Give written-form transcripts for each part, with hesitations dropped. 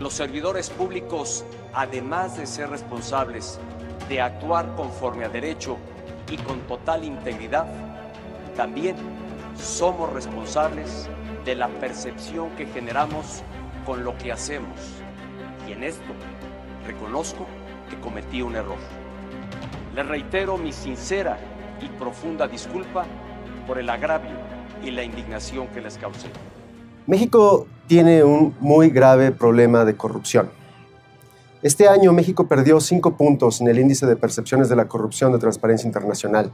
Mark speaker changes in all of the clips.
Speaker 1: Los servidores públicos, además de ser responsables de actuar conforme a derecho y con total integridad, también somos responsables de la percepción que generamos con lo que hacemos. Y en esto reconozco que cometí un error. Les reitero mi sincera y profunda disculpa por el agravio y la indignación que les causé.
Speaker 2: México tiene un muy grave problema de corrupción. Este año México perdió 5 puntos en el índice de percepciones de la corrupción de Transparencia Internacional.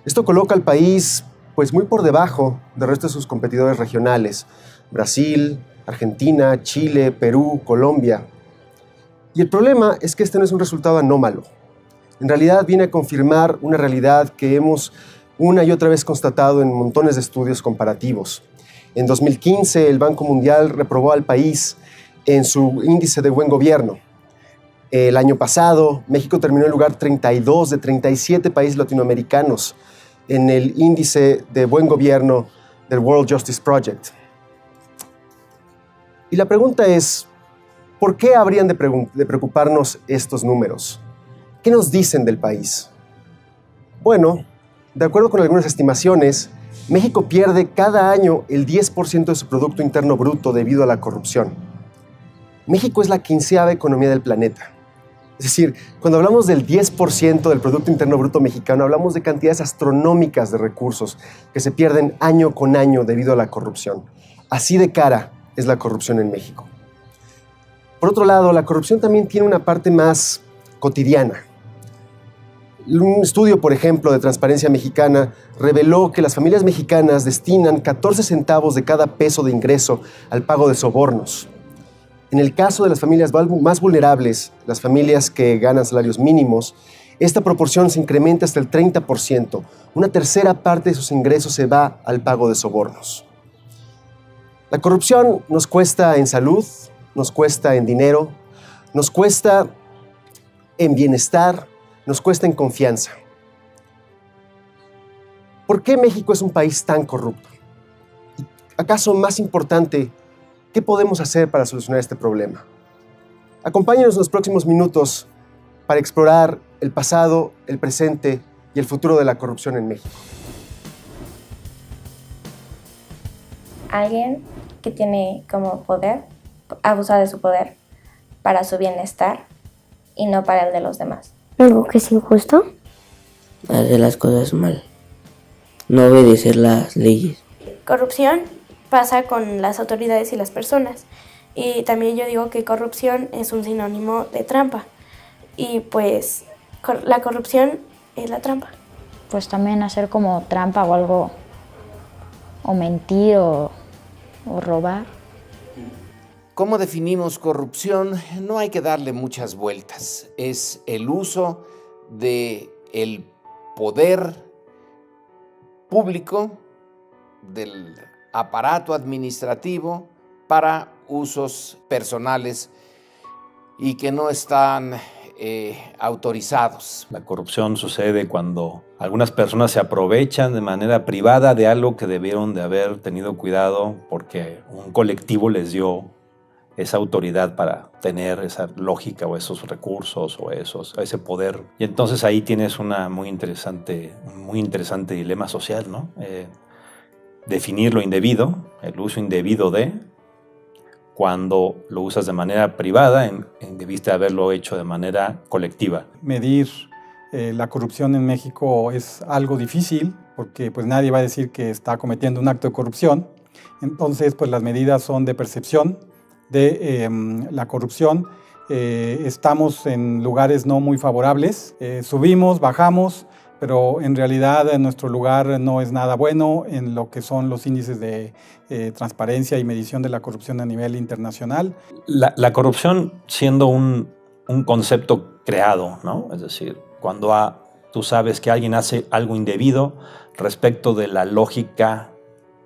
Speaker 2: Esto coloca al país muy por debajo del resto de sus competidores regionales: Brasil, Argentina, Chile, Perú, Colombia. Y el problema es que este no es un resultado anómalo. En realidad viene a confirmar una realidad que hemos una y otra vez constatado en montones de estudios comparativos. En 2015, el Banco Mundial reprobó al país en su índice de buen gobierno. El año pasado, México terminó en el lugar 32 de 37 países latinoamericanos en el índice de buen gobierno del World Justice Project. Y la pregunta es, ¿por qué habrían de preocuparnos estos números? ¿Qué nos dicen del país? Bueno, de acuerdo con algunas estimaciones, México pierde cada año el 10% de su Producto Interno Bruto debido a la corrupción. México es la 15ª economía del planeta. Es decir, cuando hablamos del 10% del Producto Interno Bruto mexicano, hablamos de cantidades astronómicas de recursos que se pierden año con año debido a la corrupción. Así de cara es la corrupción en México. Por otro lado, la corrupción también tiene una parte más cotidiana. Un estudio, por ejemplo, de Transparencia Mexicana reveló que las familias mexicanas destinan 14 centavos de cada peso de ingreso al pago de sobornos. En el caso de las familias más vulnerables, las familias que ganan salarios mínimos, esta proporción se incrementa hasta el 30%. Una tercera parte de sus ingresos se va al pago de sobornos. La corrupción nos cuesta en salud, nos cuesta en dinero, nos cuesta en bienestar, nos cuesta en confianza. ¿Por qué México es un país tan corrupto? ¿Acaso más importante, qué podemos hacer para solucionar este problema? Acompáñenos en los próximos minutos para explorar el pasado, el presente y el futuro de la corrupción en México.
Speaker 3: Alguien que tiene como poder, abusa de su poder para su bienestar y no para el de los demás.
Speaker 4: ¿Algo que es injusto?
Speaker 5: Hacer las cosas mal. No obedecer las leyes.
Speaker 6: Corrupción pasa con las autoridades y las personas. Y también yo digo que corrupción es un sinónimo de trampa. Y pues la corrupción es la trampa.
Speaker 7: Pues también hacer como trampa o algo, o mentir o robar.
Speaker 8: ¿Cómo definimos corrupción? No hay que darle muchas vueltas. Es el uso del poder público, del aparato administrativo, para usos personales y que no están autorizados.
Speaker 9: La corrupción sucede cuando algunas personas se aprovechan de manera privada de algo que debieron de haber tenido cuidado porque un colectivo les dio esa autoridad para tener esa lógica o esos recursos o ese poder. Y entonces ahí tienes un muy interesante dilema social, ¿no? Definir lo indebido, el uso indebido de, cuando lo usas de manera privada, debiste haberlo hecho de manera colectiva.
Speaker 10: Medir la corrupción en México es algo difícil porque pues nadie va a decir que está cometiendo un acto de corrupción. Entonces pues las medidas son de percepción de la corrupción. Estamos en lugares no muy favorables, subimos, bajamos, pero en realidad nuestro lugar no es nada bueno en lo que son los índices de transparencia y medición de la corrupción a nivel internacional.
Speaker 9: La corrupción siendo un concepto creado, ¿no? Es decir, cuando tú sabes que alguien hace algo indebido respecto de la lógica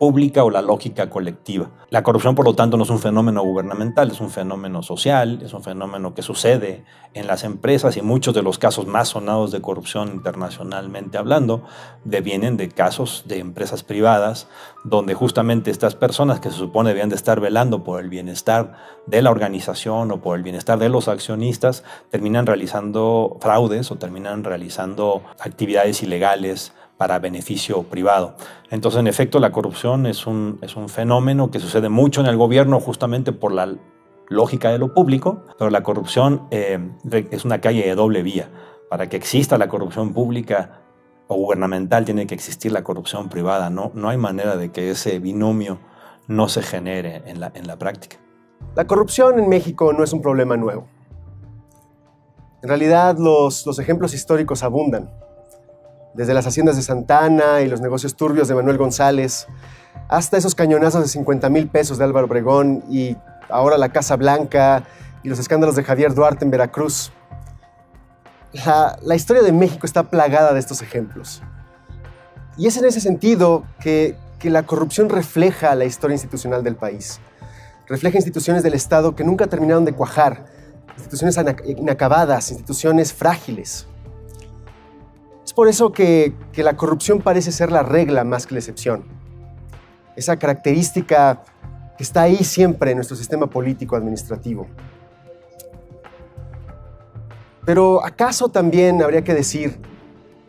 Speaker 9: pública o la lógica colectiva. La corrupción, por lo tanto, no es un fenómeno gubernamental, es un fenómeno social, es un fenómeno que sucede en las empresas, y muchos de los casos más sonados de corrupción internacionalmente hablando devienen de casos de empresas privadas donde justamente estas personas que se supone debían de estar velando por el bienestar de la organización o por el bienestar de los accionistas terminan realizando fraudes o terminan realizando actividades ilegales para beneficio privado. Entonces, en efecto, la corrupción es un fenómeno que sucede mucho en el gobierno justamente por la lógica de lo público, pero la corrupción es una calle de doble vía. Para que exista la corrupción pública o gubernamental tiene que existir la corrupción privada. No hay manera de que ese binomio no se genere en la práctica.
Speaker 2: La corrupción en México no es un problema nuevo. En realidad, los ejemplos históricos abundan. Desde las haciendas de Santa Anna y los negocios turbios de Manuel González, hasta esos cañonazos de 50,000 pesos de Álvaro Obregón y ahora la Casa Blanca y los escándalos de Javier Duarte en Veracruz. La historia de México está plagada de estos ejemplos. Y es en ese sentido que la corrupción refleja la historia institucional del país. Refleja instituciones del Estado que nunca terminaron de cuajar, instituciones inacabadas, instituciones frágiles. Es por eso que la corrupción parece ser la regla más que la excepción. Esa característica que está ahí siempre en nuestro sistema político-administrativo. Pero ¿acaso también habría que decir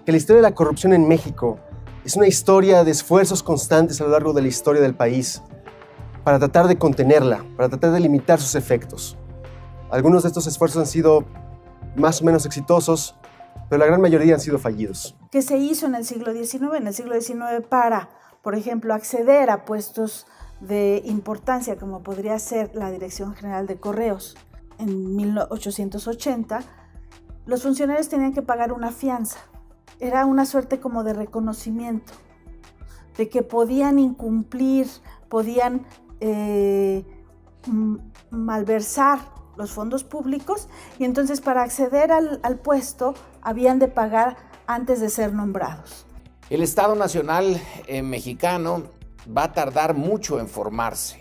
Speaker 2: que la historia de la corrupción en México es una historia de esfuerzos constantes a lo largo de la historia del país para tratar de contenerla, para tratar de limitar sus efectos? Algunos de estos esfuerzos han sido más o menos exitosos, pero la gran mayoría han sido fallidos.
Speaker 4: ¿Qué se hizo en el siglo XIX? En el siglo XIX para, por ejemplo, acceder a puestos de importancia, como podría ser la Dirección General de Correos. En 1880, los funcionarios tenían que pagar una fianza. Era una suerte como de reconocimiento, de que podían incumplir, podían malversar los fondos públicos, y entonces para acceder al puesto habían de pagar antes de ser nombrados.
Speaker 8: El Estado Nacional mexicano va a tardar mucho en formarse.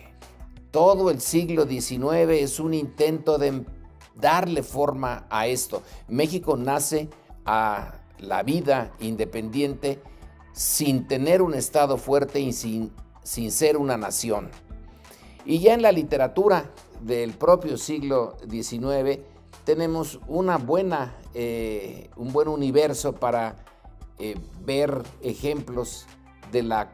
Speaker 8: Todo el siglo XIX es un intento de darle forma a esto. México nace a la vida independiente sin tener un Estado fuerte y sin ser una nación. Y ya en la literatura del propio siglo XIX tenemos un buen universo para ver ejemplos de la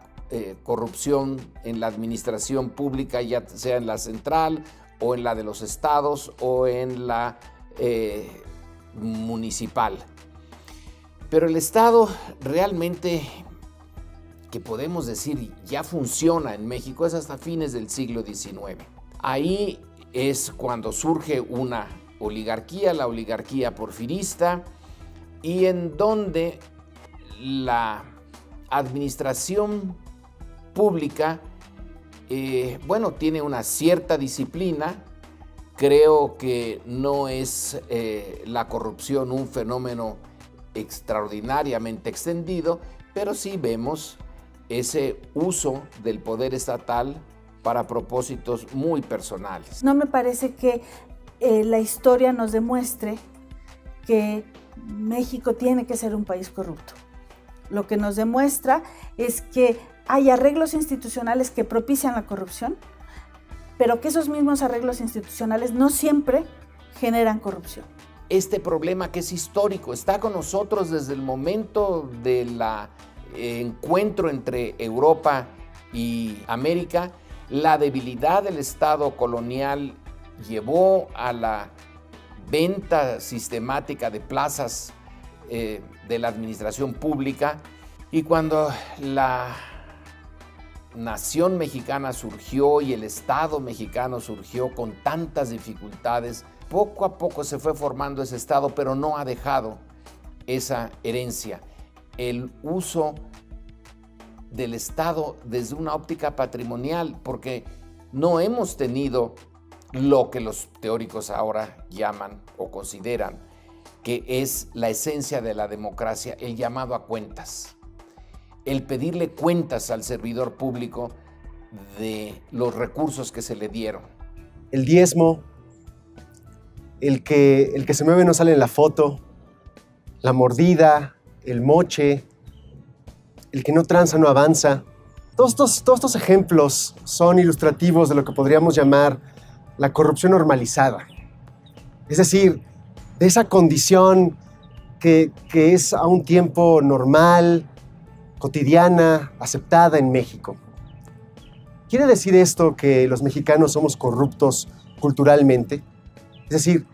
Speaker 8: corrupción en la administración pública, ya sea en la central o en la de los estados o en la municipal. Pero el Estado realmente, que podemos decir ya funciona en México, es hasta fines del siglo XIX. Ahí es cuando surge una oligarquía, la oligarquía porfirista, y en donde la administración pública, tiene una cierta disciplina. Creo que no es la corrupción un fenómeno extraordinariamente extendido, pero sí vemos ese uso del poder estatal para propósitos muy personales.
Speaker 4: No me parece que la historia nos demuestre que México tiene que ser un país corrupto. Lo que nos demuestra es que hay arreglos institucionales que propician la corrupción, pero que esos mismos arreglos institucionales no siempre generan corrupción.
Speaker 8: Este problema, que es histórico, está con nosotros desde el momento del encuentro entre Europa y América. La debilidad del Estado colonial llevó a la venta sistemática de plazas de la administración pública, y cuando la nación mexicana surgió y el Estado mexicano surgió con tantas dificultades, poco a poco se fue formando ese Estado, pero no ha dejado esa herencia, el uso del Estado desde una óptica patrimonial, porque no hemos tenido lo que los teóricos ahora llaman o consideran que es la esencia de la democracia, el llamado a cuentas, el pedirle cuentas al servidor público de los recursos que se le dieron.
Speaker 2: El diezmo, el que se mueve no sale en la foto, la mordida, el moche, el que no tranza no avanza. Todos estos ejemplos son ilustrativos de lo que podríamos llamar la corrupción normalizada. Es decir, de esa condición que es a un tiempo normal, cotidiana, aceptada en México. ¿Quiere decir esto que los mexicanos somos corruptos culturalmente? Es decir,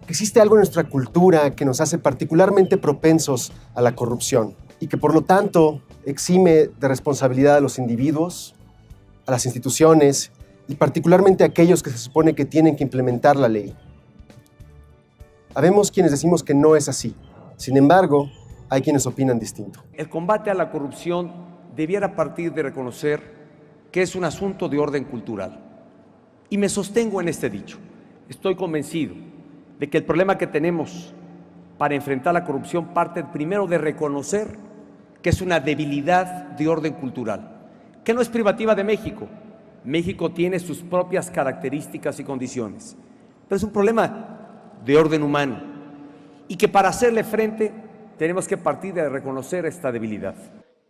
Speaker 2: que existe algo en nuestra cultura que nos hace particularmente propensos a la corrupción y que por lo tanto exime de responsabilidad a los individuos, a las instituciones y particularmente a aquellos que se supone que tienen que implementar la ley. Habemos quienes decimos que no es así. Sin embargo, hay quienes opinan distinto.
Speaker 1: El combate a la corrupción debiera partir de reconocer que es un asunto de orden cultural. Y me sostengo en este dicho. Estoy convencido de que el problema que tenemos para enfrentar la corrupción parte primero de reconocer que es una debilidad de orden cultural, que no es privativa de México. México tiene sus propias características y condiciones, pero es un problema de orden humano y que para hacerle frente tenemos que partir de reconocer esta debilidad.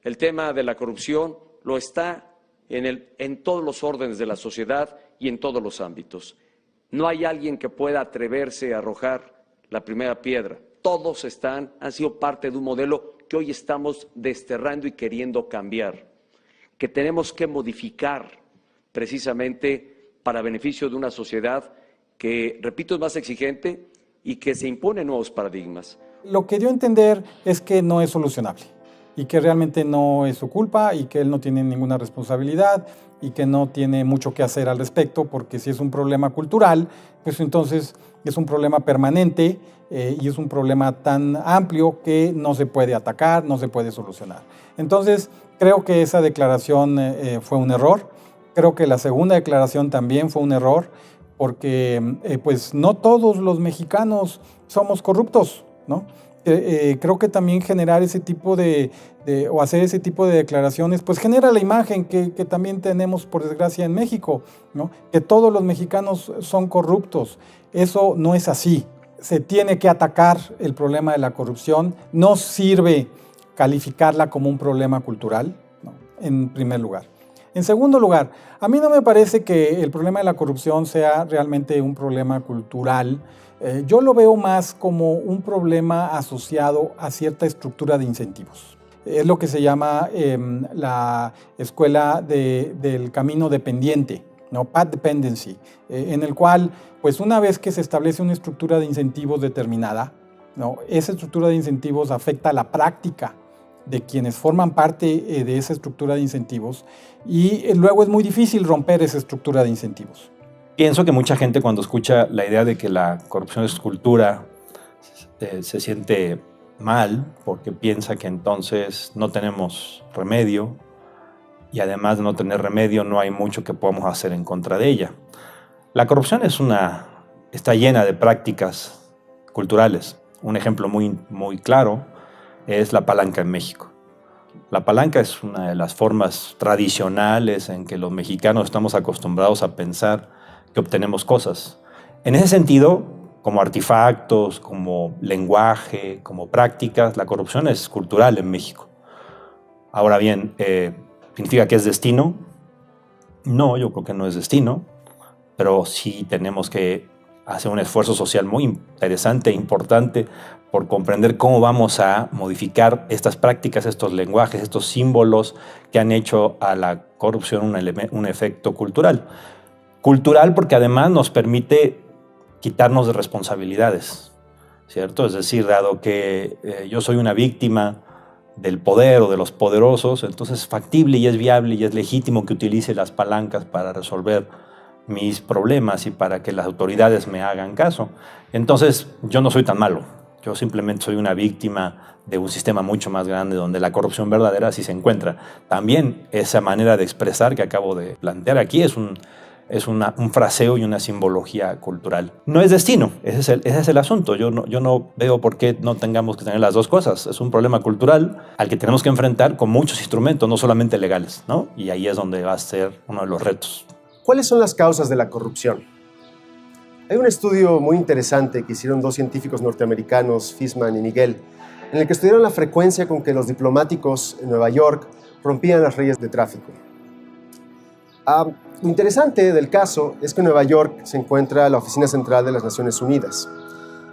Speaker 1: El tema de la corrupción lo está en todos los órdenes de la sociedad y en todos los ámbitos. No hay alguien que pueda atreverse a arrojar la primera piedra. Todos han sido parte de un modelo que hoy estamos desterrando y queriendo cambiar, que tenemos que modificar precisamente para beneficio de una sociedad que, repito, es más exigente y que se impone nuevos paradigmas.
Speaker 10: Lo que dio a entender es que no es solucionable y que realmente no es su culpa y que él no tiene ninguna responsabilidad y que no tiene mucho que hacer al respecto, porque si es un problema cultural, pues entonces es un problema permanente y es un problema tan amplio que no se puede atacar, no se puede solucionar. Entonces, creo que esa declaración fue un error. Creo que la segunda declaración también fue un error, porque pues no todos los mexicanos somos corruptos, ¿no? Creo que también generar ese tipo o hacer ese tipo de declaraciones, pues genera la imagen que también tenemos, por desgracia, en México, ¿no? Que todos los mexicanos son corruptos. Eso no es así. Se tiene que atacar el problema de la corrupción. No sirve calificarla como un problema cultural, ¿no? En primer lugar. En segundo lugar, a mí no me parece que el problema de la corrupción sea realmente un problema cultural. Yo lo veo más como un problema asociado a cierta estructura de incentivos. Es lo que se llama la escuela del camino dependiente, ¿no? Path dependency, en el cual, pues una vez que se establece una estructura de incentivos determinada, ¿no? Esa estructura de incentivos afecta a la práctica de quienes forman parte de esa estructura de incentivos y luego es muy difícil romper esa estructura de incentivos.
Speaker 9: Pienso que mucha gente cuando escucha la idea de que la corrupción es cultura se siente mal porque piensa que entonces no tenemos remedio y además de no tener remedio no hay mucho que podamos hacer en contra de ella. La corrupción está llena de prácticas culturales. Un ejemplo muy claro es la palanca en México. La palanca es una de las formas tradicionales en que los mexicanos estamos acostumbrados a pensar que obtenemos cosas. En ese sentido, como artefactos, como lenguaje, como prácticas, la corrupción es cultural en México. Ahora bien, ¿significa que es destino? No, yo creo que no es destino, pero sí tenemos que hacer un esfuerzo social muy interesante e importante por comprender cómo vamos a modificar estas prácticas, estos lenguajes, estos símbolos que han hecho a la corrupción un efecto cultural. Cultural porque además nos permite quitarnos de responsabilidades, ¿cierto? Es decir, dado que yo soy una víctima del poder o de los poderosos, entonces es factible y es viable y es legítimo que utilice las palancas para resolver mis problemas y para que las autoridades me hagan caso. Entonces, yo no soy tan malo. Yo simplemente soy una víctima de un sistema mucho más grande donde la corrupción verdadera sí se encuentra. También esa manera de expresar que acabo de plantear aquí es es un fraseo y una simbología cultural. No es destino, ese es el asunto. Yo no veo por qué no tengamos que tener las dos cosas. Es un problema cultural al que tenemos que enfrentar con muchos instrumentos, no solamente legales, ¿no? Y ahí es donde va a ser uno de los retos.
Speaker 2: ¿Cuáles son las causas de la corrupción? Hay un estudio muy interesante que hicieron dos científicos norteamericanos, Fishman y Miguel, en el que estudiaron la frecuencia con que los diplomáticos en Nueva York rompían las leyes de tráfico. Lo interesante del caso es que en Nueva York se encuentra la Oficina Central de las Naciones Unidas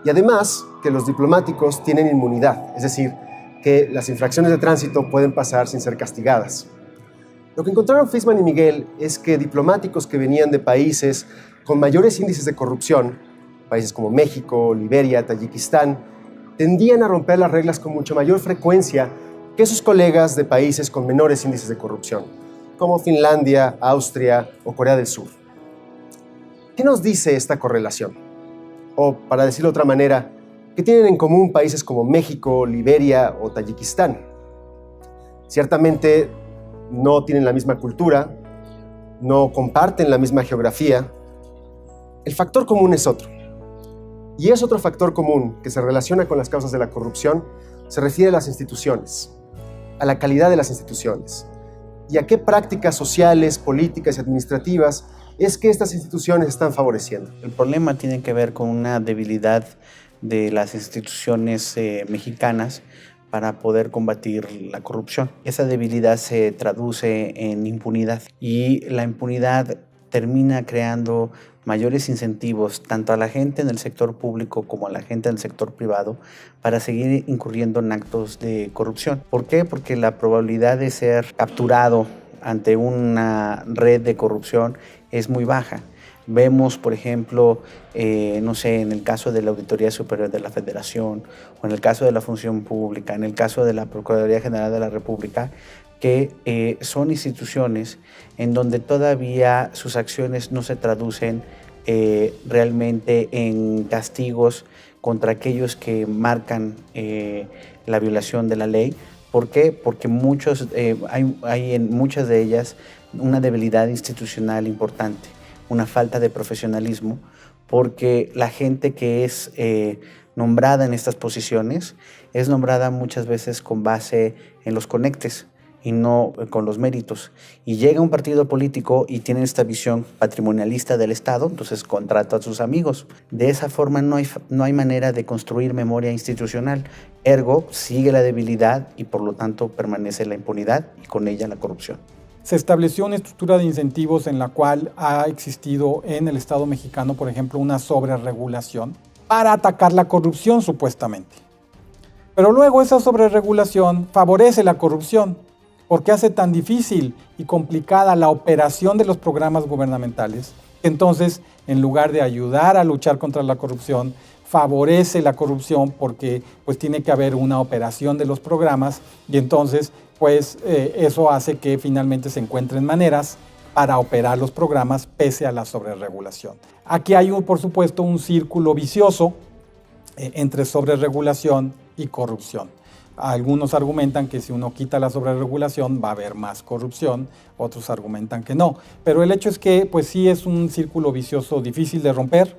Speaker 2: y además que los diplomáticos tienen inmunidad, es decir, que las infracciones de tránsito pueden pasar sin ser castigadas. Lo que encontraron Fishman y Miguel es que diplomáticos que venían de países con mayores índices de corrupción, países como México, Liberia, Tayikistán, tendían a romper las reglas con mucha mayor frecuencia que sus colegas de países con menores índices de corrupción, como Finlandia, Austria o Corea del Sur. ¿Qué nos dice esta correlación? O, para decirlo de otra manera, ¿qué tienen en común países como México, Liberia o Tayikistán? Ciertamente no tienen la misma cultura, no comparten la misma geografía. El factor común es otro. Y es otro factor común que se relaciona con las causas de la corrupción, se refiere a las instituciones, a la calidad de las instituciones y a qué prácticas sociales, políticas y administrativas es que estas instituciones están favoreciendo.
Speaker 11: El problema tiene que ver con una debilidad de las instituciones mexicanas para poder combatir la corrupción. Esa debilidad se traduce en impunidad y la impunidad termina creando mayores incentivos tanto a la gente en el sector público como a la gente en el sector privado para seguir incurriendo en actos de corrupción. ¿Por qué? Porque la probabilidad de ser capturado ante una red de corrupción es muy baja. Vemos, por ejemplo, no sé, en el caso de la Auditoría Superior de la Federación o en el caso de la Función Pública, en el caso de la Procuraduría General de la República, que son instituciones en donde todavía sus acciones no se traducen realmente en castigos contra aquellos que marcan la violación de la ley. ¿Por qué? Porque hay en muchas de ellas una debilidad institucional importante, una falta de profesionalismo, porque la gente que es nombrada en estas posiciones es nombrada muchas veces con base en los conectes y no con los méritos. Y llega un partido político y tiene esta visión patrimonialista del Estado, entonces contrata a sus amigos. De esa forma no hay manera de construir memoria institucional. Ergo, sigue la debilidad y por lo tanto permanece la impunidad y con ella la corrupción.
Speaker 10: Se estableció una estructura de incentivos en la cual ha existido en el Estado mexicano, por ejemplo, una sobreregulación para atacar la corrupción supuestamente. Pero luego esa sobreregulación favorece la corrupción porque hace tan difícil y complicada la operación de los programas gubernamentales. Entonces, en lugar de ayudar a luchar contra la corrupción, favorece la corrupción porque pues tiene que haber una operación de los programas y entonces pues eso hace que finalmente se encuentren maneras para operar los programas pese a la sobreregulación. Aquí hay por supuesto un círculo vicioso entre sobreregulación y corrupción. Algunos argumentan que si uno quita la sobreregulación va a haber más corrupción, otros argumentan que no. Pero el hecho es que pues sí es un círculo vicioso difícil de romper,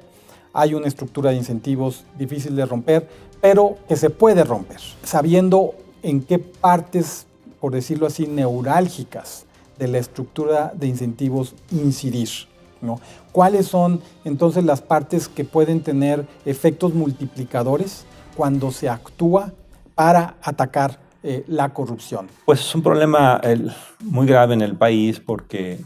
Speaker 10: hay una estructura de incentivos difícil de romper, pero que se puede romper, sabiendo en qué partes, por decirlo así, neurálgicas de la estructura de incentivos incidir, ¿no? ¿Cuáles son entonces las partes que pueden tener efectos multiplicadores cuando se actúa para atacar la corrupción?
Speaker 9: Pues es un problema muy grave en el país porque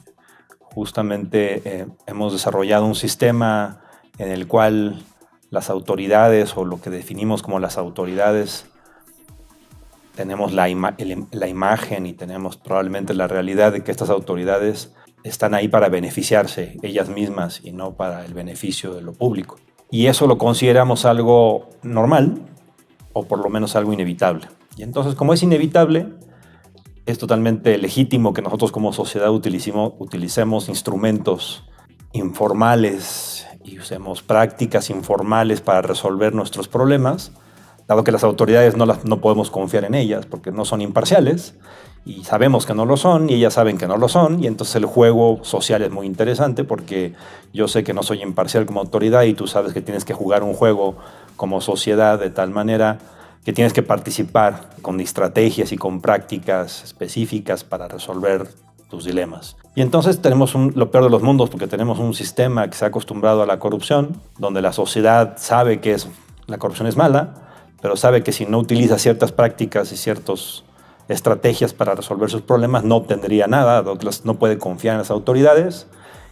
Speaker 9: justamente hemos desarrollado un sistema en el cual las autoridades o lo que definimos como las autoridades tenemos la imagen y tenemos probablemente la realidad de que estas autoridades están ahí para beneficiarse ellas mismas y no para el beneficio de lo público. Y eso lo consideramos algo normal o por lo menos algo inevitable. Y entonces, como es inevitable, es totalmente legítimo que nosotros como sociedad utilicemos instrumentos informales y usemos prácticas informales para resolver nuestros problemas, dado que las autoridades no podemos confiar en ellas porque no son imparciales y sabemos que no lo son y ellas saben que no lo son, y entonces el juego social es muy interesante porque yo sé que no soy imparcial como autoridad y tú sabes que tienes que jugar un juego como sociedad de tal manera que tienes que participar con estrategias y con prácticas específicas para resolver tus dilemas. Y entonces tenemos lo peor de los mundos, porque tenemos un sistema que se ha acostumbrado a la corrupción, donde la sociedad sabe que la corrupción es mala, pero sabe que si no utiliza ciertas prácticas y ciertas estrategias para resolver sus problemas, no obtendría nada, no puede confiar en las autoridades,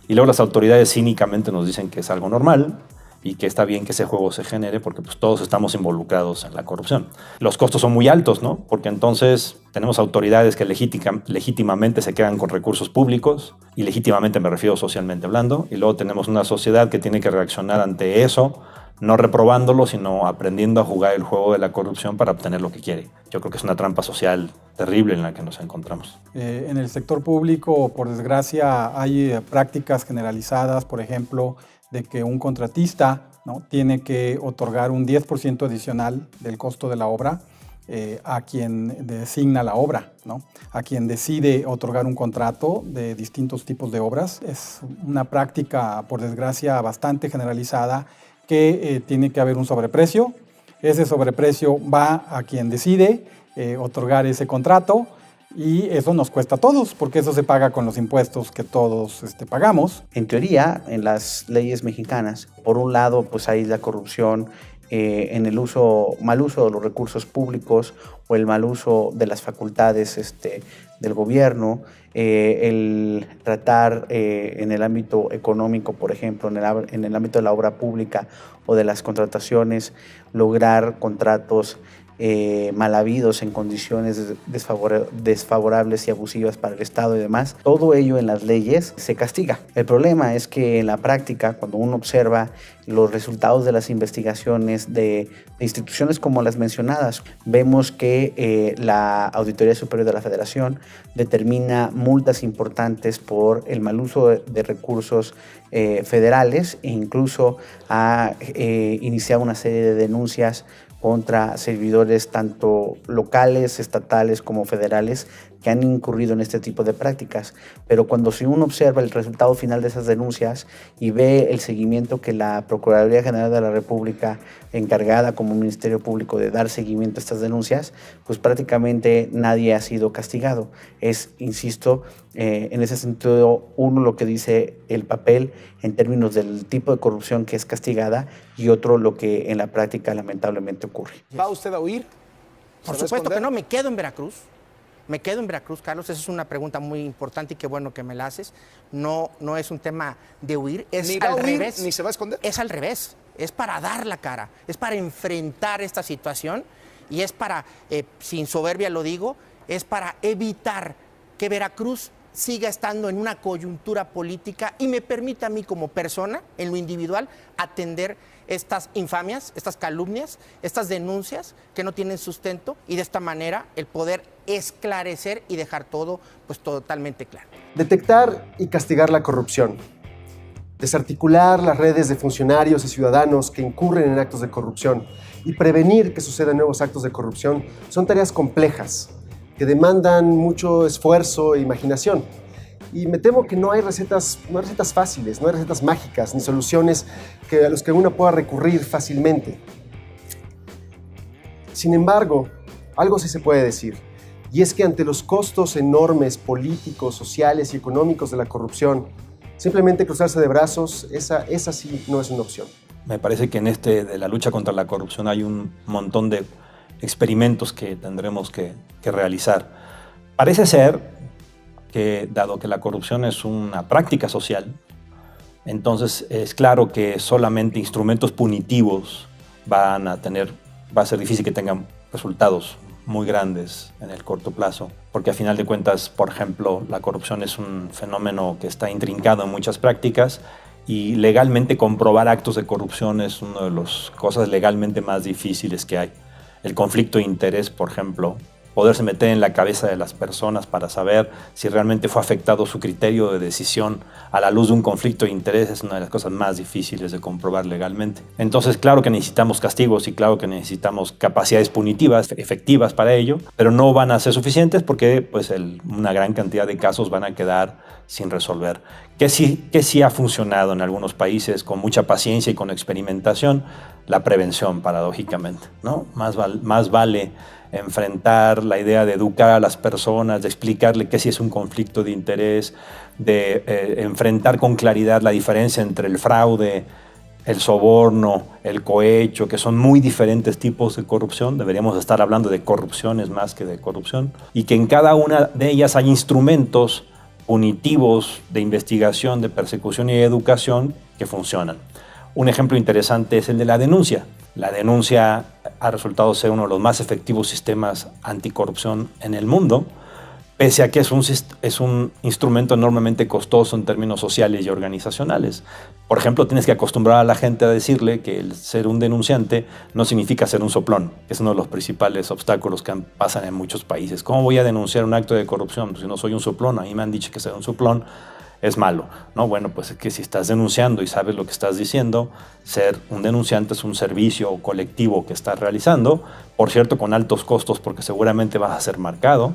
Speaker 9: y luego las autoridades cínicamente nos dicen que es algo normal y que está bien que ese juego se genere porque pues, todos estamos involucrados en la corrupción. Los costos son muy altos, ¿no? Porque entonces tenemos autoridades que legítimamente se quedan con recursos públicos, y legítimamente me refiero socialmente hablando, y luego tenemos una sociedad que tiene que reaccionar ante eso, no reprobándolo, sino aprendiendo a jugar el juego de la corrupción para obtener lo que quiere. Yo creo que es una trampa social terrible en la que nos encontramos.
Speaker 10: En el sector público, por desgracia, hay prácticas generalizadas, por ejemplo, de que un contratista, ¿no?, tiene que otorgar un 10% adicional del costo de la obra a quien designa la obra, ¿no?, a quien decide otorgar un contrato de distintos tipos de obras. Es una práctica, por desgracia, bastante generalizada, que tiene que haber un sobreprecio. Ese sobreprecio va a quien decide otorgar ese contrato, y eso nos cuesta a todos, porque eso se paga con los impuestos que todos pagamos.
Speaker 11: En teoría, en las leyes mexicanas, por un lado, pues hay la corrupción en el mal uso de los recursos públicos o el mal uso de las facultades del gobierno, el tratar en el ámbito económico, por ejemplo, en el ámbito de la obra pública o de las contrataciones, lograr contratos mal habidos en condiciones desfavorables y abusivas para el Estado y demás. Todo ello en las leyes se castiga. El problema es que en la práctica, cuando uno observa los resultados de las investigaciones de instituciones como las mencionadas, vemos que la Auditoría Superior de la Federación determina multas importantes por el mal uso de recursos federales, e incluso ha iniciado una serie de denuncias contra servidores tanto locales, estatales como federales que han incurrido en este tipo de prácticas. Pero cuando si uno observa el resultado final de esas denuncias y ve el seguimiento que la Procuraduría General de la República, encargada como Ministerio Público de dar seguimiento a estas denuncias, pues prácticamente nadie ha sido castigado. Es, insisto, en ese sentido, uno lo que dice el papel en términos del tipo de corrupción que es castigada, y otro lo que en la práctica lamentablemente ocurre.
Speaker 12: ¿Va usted a huir?
Speaker 13: Por supuesto que no, me quedo en Veracruz. Me quedo en Veracruz, Carlos. Esa es una pregunta muy importante y qué bueno que me la haces. No es un tema de huir, es
Speaker 12: ni va
Speaker 13: al
Speaker 12: a huir,
Speaker 13: revés.
Speaker 12: Ni se va a esconder.
Speaker 13: Es al revés, es para dar la cara, es para enfrentar esta situación, y es para, sin soberbia lo digo, es para evitar que Veracruz siga estando en una coyuntura política y me permita a mí como persona, en lo individual, atender estas infamias, estas calumnias, estas denuncias que no tienen sustento, y de esta manera el poder esclarecer y dejar todo pues totalmente claro.
Speaker 2: Detectar y castigar la corrupción. Desarticular las redes de funcionarios y ciudadanos que incurren en actos de corrupción y prevenir que sucedan nuevos actos de corrupción son tareas complejas que demandan mucho esfuerzo e imaginación. Y me temo que no hay recetas fáciles, no hay recetas mágicas ni soluciones a las que uno pueda recurrir fácilmente. Sin embargo, algo sí se puede decir, y es que ante los costos enormes políticos, sociales y económicos de la corrupción, simplemente cruzarse de brazos, esa sí no es una opción.
Speaker 9: Me parece que en de la lucha contra la corrupción hay un montón de experimentos que tendremos que realizar. Parece ser que, dado que la corrupción es una práctica social, entonces es claro que solamente instrumentos punitivos va a ser difícil que tengan resultados muy grandes en el corto plazo, porque a final de cuentas, por ejemplo, la corrupción es un fenómeno que está intrincado en muchas prácticas, y legalmente comprobar actos de corrupción es una de las cosas legalmente más difíciles que hay. El conflicto de interés, por ejemplo, poderse meter en la cabeza de las personas para saber si realmente fue afectado su criterio de decisión a la luz de un conflicto de interés es una de las cosas más difíciles de comprobar legalmente. Entonces, claro que necesitamos castigos y claro que necesitamos capacidades punitivas efectivas para ello, pero no van a ser suficientes porque pues, una gran cantidad de casos van a quedar sin resolver. Que sí ha funcionado en algunos países con mucha paciencia y con experimentación, la prevención, paradójicamente, ¿no? Más vale enfrentar la idea de educar a las personas, de explicarle que sí es un conflicto de interés, de enfrentar con claridad la diferencia entre el fraude, el soborno, el cohecho, que son muy diferentes tipos de corrupción. Deberíamos estar hablando de corrupciones más que de corrupción, y que en cada una de ellas hay instrumentos punitivos de investigación, de persecución y de educación que funcionan. Un ejemplo interesante es el de la denuncia. La denuncia ha resultado ser uno de los más efectivos sistemas anticorrupción en el mundo, pese a que es un instrumento enormemente costoso en términos sociales y organizacionales. Por ejemplo, tienes que acostumbrar a la gente a decirle que el ser un denunciante no significa ser un soplón, que es uno de los principales obstáculos que pasan en muchos países. ¿Cómo voy a denunciar un acto de corrupción? Pues si no soy un soplón, a mí me han dicho que ser un soplón es malo, ¿no? Bueno, pues es que si estás denunciando y sabes lo que estás diciendo, ser un denunciante es un servicio colectivo que estás realizando, por cierto, con altos costos, porque seguramente vas a ser marcado,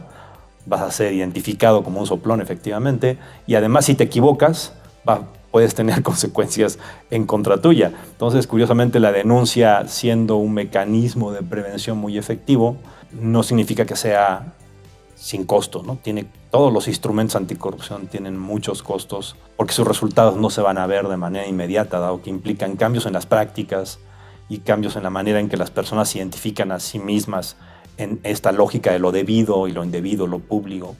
Speaker 9: vas a ser identificado como un soplón, efectivamente, y además si te equivocas, puedes tener consecuencias en contra tuya. Entonces, curiosamente, la denuncia, siendo un mecanismo de prevención muy efectivo, no significa que sea sin costo, ¿no? Todos los instrumentos anticorrupción tienen muchos costos porque sus resultados no se van a ver de manera inmediata, dado que implican cambios en las prácticas y cambios en la manera en que las personas se identifican a sí mismas en esta lógica de lo debido y lo indebido, lo público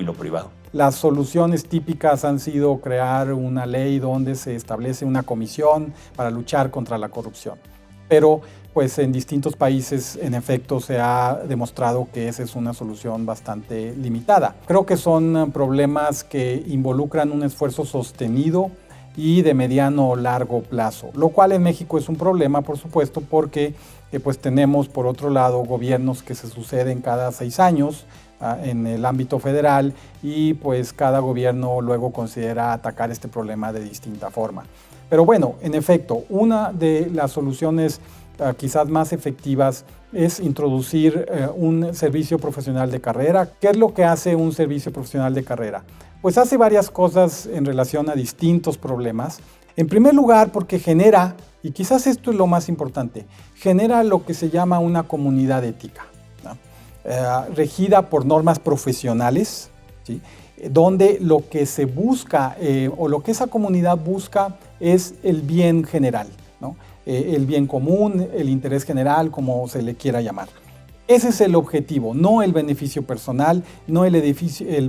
Speaker 9: y lo privado.
Speaker 10: Las soluciones típicas han sido crear una ley donde se establece una comisión para luchar contra la corrupción. Pero pues en distintos países, en efecto, se ha demostrado que esa es una solución bastante limitada. Creo que son problemas que involucran un esfuerzo sostenido y de mediano o largo plazo, lo cual en México es un problema, por supuesto, porque pues tenemos, por otro lado, gobiernos que se suceden cada 6 años en el ámbito federal y pues cada gobierno luego considera atacar este problema de distinta forma. Pero bueno, en efecto, una de las soluciones quizás más efectivas es introducir un servicio profesional de carrera. ¿Qué es lo que hace un servicio profesional de carrera? Pues hace varias cosas en relación a distintos problemas. En primer lugar, porque genera, y quizás esto es lo más importante, genera lo que se llama una comunidad ética, ¿no? Regida por normas profesionales, ¿sí? Donde lo que se busca o lo que esa comunidad busca es el bien general, ¿no? El bien común, el interés general, como se le quiera llamar. Ese es el objetivo, no el beneficio personal, no el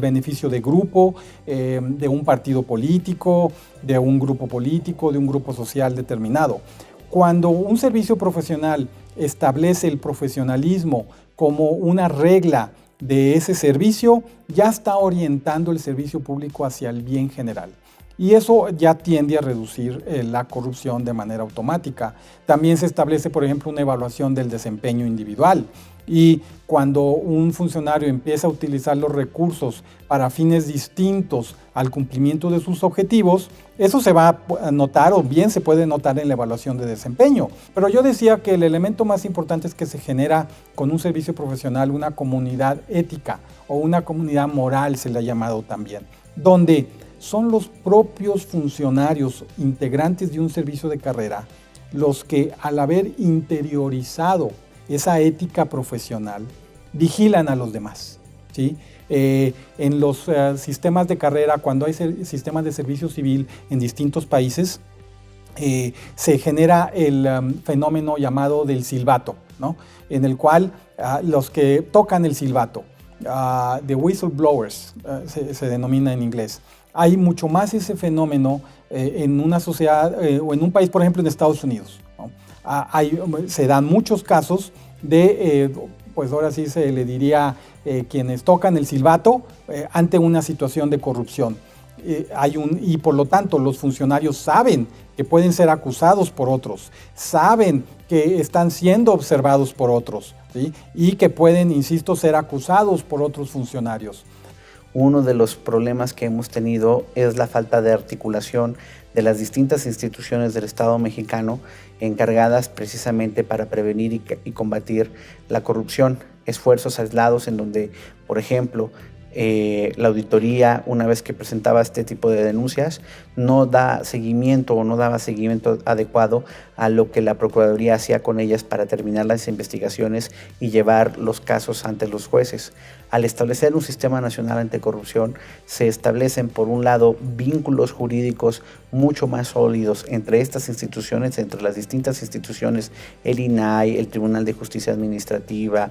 Speaker 10: beneficio de grupo, de un partido político, de un grupo político, de un grupo social determinado. Cuando un servicio profesional establece el profesionalismo como una regla de ese servicio, ya está orientando el servicio público hacia el bien general. Y eso ya tiende a reducir la corrupción de manera automática. También se establece, por ejemplo, una evaluación del desempeño individual. Y cuando un funcionario empieza a utilizar los recursos para fines distintos al cumplimiento de sus objetivos, eso se va a notar o bien se puede notar en la evaluación de desempeño. Pero yo decía que el elemento más importante es que se genera con un servicio profesional una comunidad ética o una comunidad moral, se le ha llamado también, donde son los propios funcionarios integrantes de un servicio de carrera los que, al haber interiorizado esa ética profesional, vigilan a los demás, ¿sí? En los sistemas de carrera, cuando hay sistemas de servicio civil en distintos países, se genera el fenómeno llamado del silbato, ¿no? En el cual los que tocan el silbato, the whistleblowers, se denomina en inglés, hay mucho más ese fenómeno en una sociedad o en un país, por ejemplo, en Estados Unidos, ¿no? Se dan muchos casos de, pues ahora sí se le diría, quienes tocan el silbato ante una situación de corrupción. y por lo tanto los funcionarios saben que pueden ser acusados por otros, saben que están siendo observados por otros, ¿sí? Y que pueden, insisto, ser acusados por otros funcionarios.
Speaker 11: Uno de los problemas que hemos tenido es la falta de articulación de las distintas instituciones del Estado mexicano encargadas precisamente para prevenir y combatir la corrupción. Esfuerzos aislados en donde, por ejemplo, la auditoría, una vez que presentaba este tipo de denuncias, no da seguimiento o no daba seguimiento adecuado a lo que la Procuraduría hacía con ellas para terminar las investigaciones y llevar los casos ante los jueces. Al establecer un sistema nacional anticorrupción, se establecen, por un lado, vínculos jurídicos mucho más sólidos entre estas instituciones, entre las distintas instituciones, el INAI, el Tribunal de Justicia Administrativa,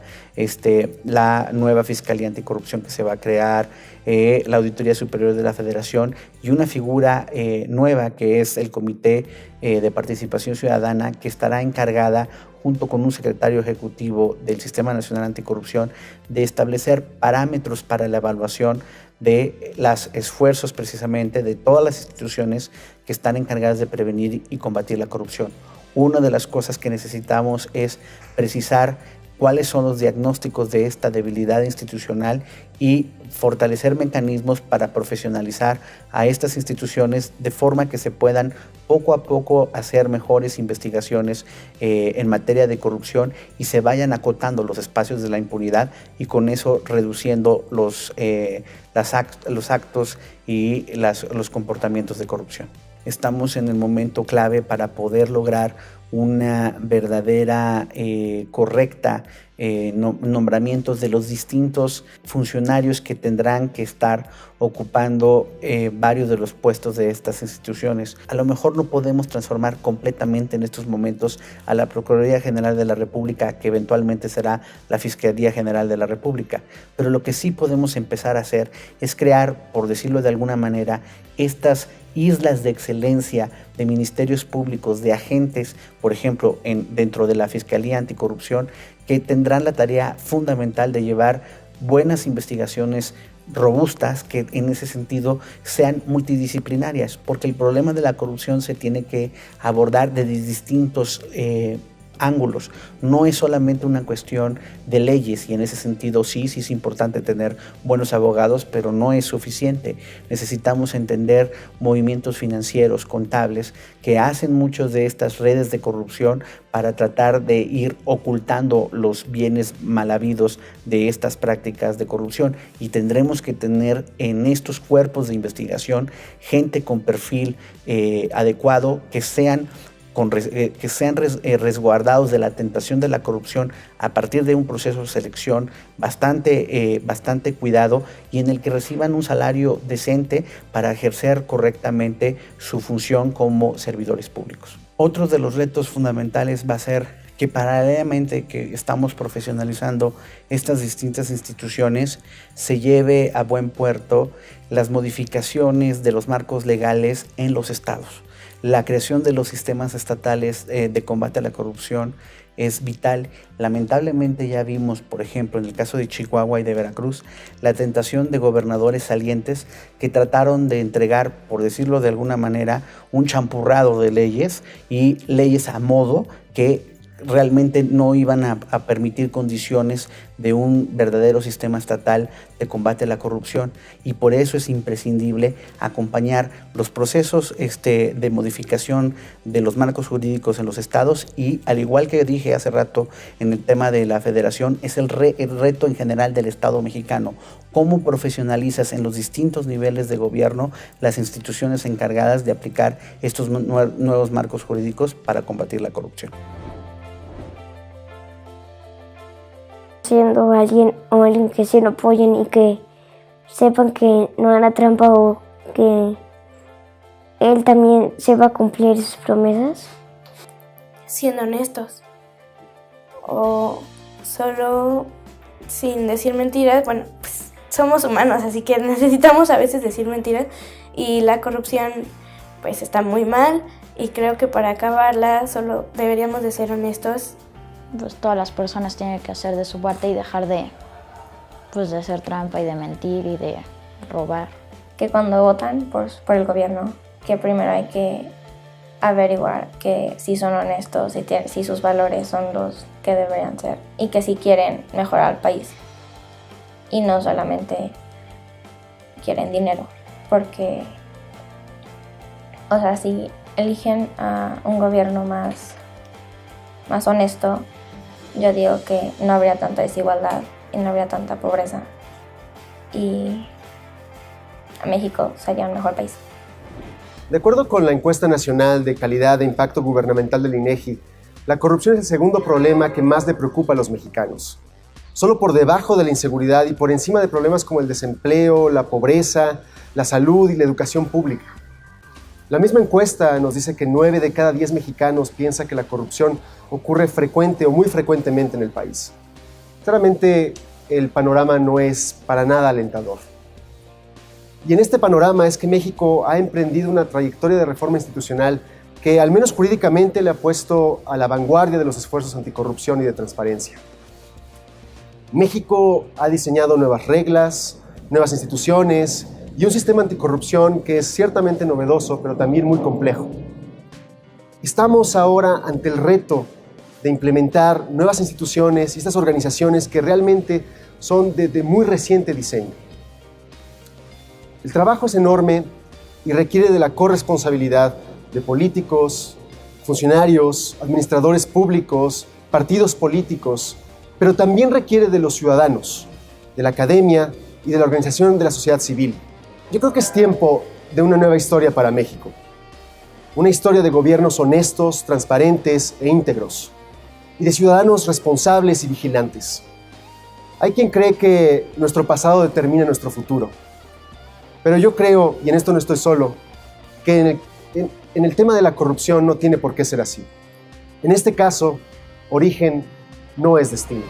Speaker 11: la nueva Fiscalía Anticorrupción que se va a crear, la Auditoría Superior de la Federación y una figura nueva que es el Comité de Participación Ciudadana, que estará encargada junto con un secretario ejecutivo del Sistema Nacional Anticorrupción de establecer parámetros para la evaluación de los esfuerzos precisamente de todas las instituciones que están encargadas de prevenir y combatir la corrupción. Una de las cosas que necesitamos es precisar cuáles son los diagnósticos de esta debilidad institucional y fortalecer mecanismos para profesionalizar a estas instituciones de forma que se puedan poco a poco hacer mejores investigaciones en materia de corrupción y se vayan acotando los espacios de la impunidad y con eso reduciendo los actos y los comportamientos de corrupción. Estamos en el momento clave para poder lograr una verdadera, correcta nombramientos de los distintos funcionarios que tendrán que estar ocupando varios de los puestos de estas instituciones. A lo mejor no podemos transformar completamente en estos momentos a la Procuraduría General de la República, que eventualmente será la Fiscalía General de la República, pero lo que sí podemos empezar a hacer es crear, por decirlo de alguna manera, estas islas de excelencia de ministerios públicos, de agentes, por ejemplo, dentro de la Fiscalía Anticorrupción, que tendrán la tarea fundamental de llevar buenas investigaciones robustas que en ese sentido sean multidisciplinarias, porque el problema de la corrupción se tiene que abordar desde distintos ángulos. No es solamente una cuestión de leyes y en ese sentido sí es importante tener buenos abogados, pero no es suficiente. Necesitamos entender movimientos financieros, contables, que hacen muchos de estas redes de corrupción para tratar de ir ocultando los bienes mal habidos de estas prácticas de corrupción, y tendremos que tener en estos cuerpos de investigación gente con perfil adecuado, que sean resguardados de la tentación de la corrupción a partir de un proceso de selección bastante cuidado y en el que reciban un salario decente para ejercer correctamente su función como servidores públicos. Otro de los retos fundamentales va a ser que paralelamente que estamos profesionalizando estas distintas instituciones, se lleve a buen puerto las modificaciones de los marcos legales en los estados. La creación de los sistemas estatales de combate a la corrupción es vital. Lamentablemente ya vimos, por ejemplo, en el caso de Chihuahua y de Veracruz, la tentación de gobernadores salientes que trataron de entregar, por decirlo de alguna manera, un champurrado de leyes y leyes a modo que realmente no iban a permitir condiciones de un verdadero sistema estatal de combate a la corrupción, y por eso es imprescindible acompañar los procesos de modificación de los marcos jurídicos en los estados y, al igual que dije hace rato en el tema de la federación, es el reto en general del Estado mexicano. ¿Cómo profesionalizas en los distintos niveles de gobierno las instituciones encargadas de aplicar estos nuevos marcos jurídicos para combatir la corrupción?
Speaker 12: Siendo alguien que se lo apoyen y que sepan que no hará trampa o que él también sepa cumplir sus promesas.
Speaker 6: Siendo honestos o solo sin decir mentiras. Bueno, pues somos humanos, así que necesitamos a veces decir mentiras y la corrupción pues está muy mal y creo que para acabarla solo deberíamos de ser honestos.
Speaker 7: Pues todas las personas tienen que hacer de su parte y dejar de hacer trampa y de mentir y de robar.
Speaker 3: que cuando votan por el gobierno, que primero hay que averiguar que si son honestos, si sus valores son los que deberían ser y que si quieren mejorar al país y no solamente quieren dinero, porque, o sea, si eligen a un gobierno más honesto, yo digo que no habría tanta desigualdad y no habría tanta pobreza y México sería un mejor país.
Speaker 2: De acuerdo con la encuesta nacional de calidad de impacto gubernamental del INEGI, la corrupción es el segundo problema que más le preocupa a los mexicanos. Solo por debajo de la inseguridad y por encima de problemas como el desempleo, la pobreza, la salud y la educación pública. La misma encuesta nos dice que 9 de cada 10 mexicanos piensa que la corrupción ocurre frecuente o muy frecuentemente en el país. Claramente, el panorama no es para nada alentador. Y en este panorama es que México ha emprendido una trayectoria de reforma institucional que, al menos jurídicamente, le ha puesto a la vanguardia de los esfuerzos anticorrupción y de transparencia. México ha diseñado nuevas reglas, nuevas instituciones y un sistema anticorrupción que es ciertamente novedoso, pero también muy complejo. Estamos ahora ante el reto de implementar nuevas instituciones y estas organizaciones que realmente son de muy reciente diseño. El trabajo es enorme y requiere de la corresponsabilidad de políticos, funcionarios, administradores públicos, partidos políticos, pero también requiere de los ciudadanos, de la academia y de la organización de la sociedad civil. Yo creo que es tiempo de una nueva historia para México. Una historia de gobiernos honestos, transparentes e íntegros, y de ciudadanos responsables y vigilantes. Hay quien cree que nuestro pasado determina nuestro futuro. Pero yo creo, y en esto no estoy solo, que en el tema de la corrupción no tiene por qué ser así. En este caso, origen no es destino.